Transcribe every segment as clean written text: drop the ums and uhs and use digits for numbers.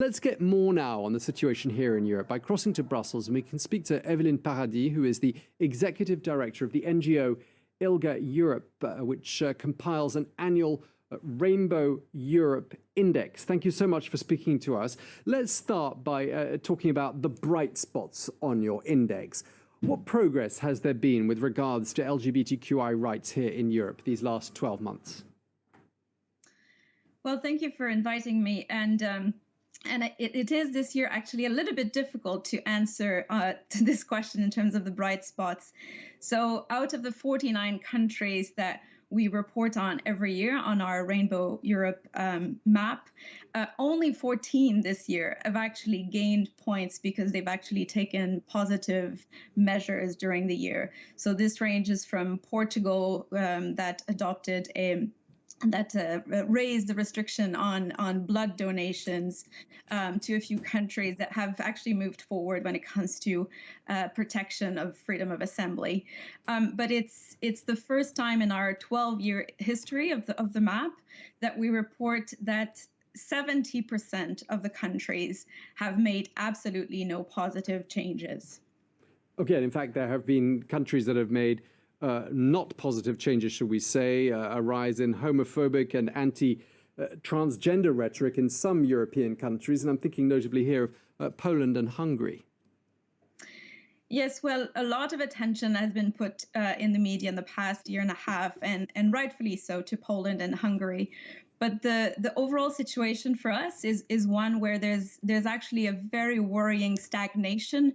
Let's get more now on the situation here in Europe by crossing to Brussels, and we can speak to Evelyne Paradis, who is the executive director of the NGO ILGA-Europe, which compiles an annual Rainbow Europe Index. Thank you so much for speaking to us. Let's start by talking about the bright spots on your index. What progress has there been with regards to LGBTQI rights here in Europe these last 12 months? Well, thank you for inviting me. And it is this year actually a little bit difficult to answer to this question in terms of the bright spots. So out of the 49 countries that we report on every year on our Rainbow Europe map, only 14 this year have actually gained points because they've actually taken positive measures during the year. So this ranges from Portugal that adopted raised the restriction on blood donations to a few countries that have actually moved forward when it comes to protection of freedom of assembly. But it's the first time in our 12-year history of the map that we report that 70% of the countries have made absolutely no positive changes. Okay, in fact, there have been countries that have made not positive changes, should we say, a rise in homophobic and anti-transgender rhetoric in some European countries, and I'm thinking notably here of Poland and Hungary. Yes, well, a lot of attention has been put in the media in the past year and a half, and rightfully so, to Poland and Hungary. But the overall situation for us is one where there's actually a very worrying stagnation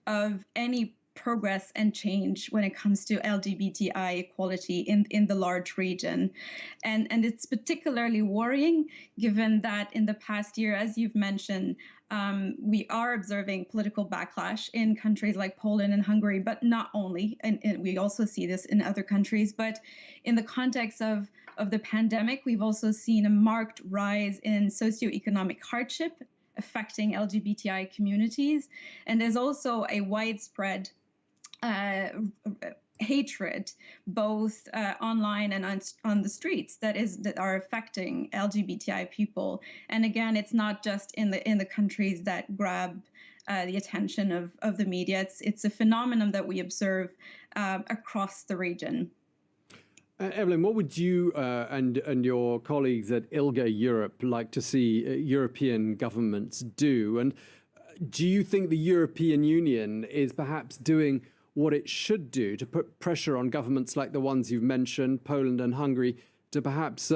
of any progress and change when it comes to LGBTI equality in the large region. And it's particularly worrying given that in the past year, as you've mentioned, we are observing political backlash in countries like Poland and Hungary, but not only, and we also see this in other countries, but in the context of the pandemic, we've also seen a marked rise in socioeconomic hardship affecting LGBTI communities. And there's also a widespread hatred, both online and on the streets, that are affecting LGBTI people. And again, it's not just in the countries that grab the attention of the media. It's a phenomenon that we observe across the region. Evelyne, what would you and your colleagues at ILGA-Europe like to see European governments do? And do you think the European Union is perhaps doing what it should do to put pressure on governments like the ones you've mentioned, Poland and Hungary, to perhaps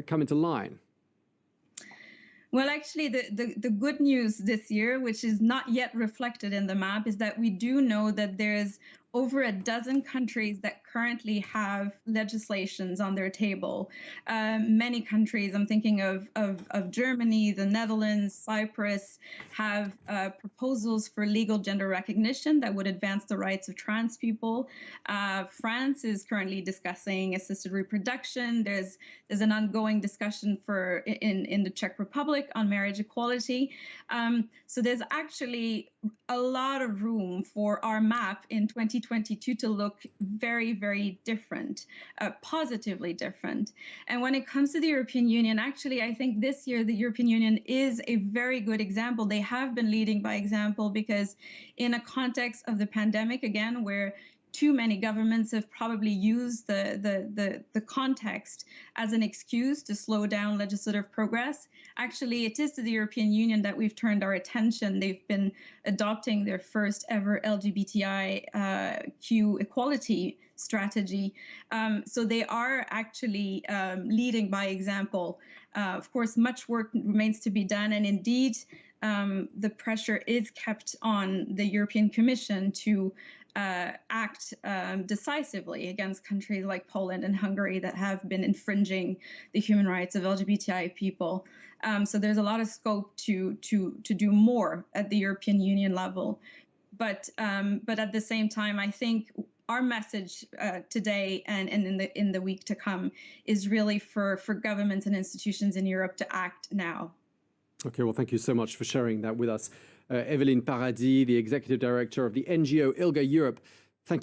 come into line? Well, actually, the good news this year, which is not yet reflected in the map, is that we do know that there's over a dozen countries that currently have legislations on their table. Many countries, I'm thinking of Germany, the Netherlands, Cyprus, have proposals for legal gender recognition that would advance the rights of trans people. France is currently discussing assisted reproduction. There's an ongoing discussion in the Czech Republic on marriage equality. So there's actually a lot of room for our map in 2022 to look very, very different, positively different. And when it comes to the European Union, actually, I think this year the European Union is a very good example. They have been leading by example because in a context of the pandemic, again, where too many governments have probably used the context as an excuse to slow down legislative progress. Actually, it is to the European Union that we've turned our attention. They've been adopting their first ever LGBTIQ equality strategy. So they are actually leading by example. Of course, much work remains to be done. And indeed, the pressure is kept on the European Commission to act decisively against countries like Poland and Hungary that have been infringing the human rights of LGBTI people. So there's a lot of scope to do more at the European Union level. But at the same time, I think our message today and in the week to come is really for governments and institutions in Europe to act now. Okay, well, thank you so much for sharing that with us. Evelyne Paradis, the Executive Director of the NGO ILGA-Europe.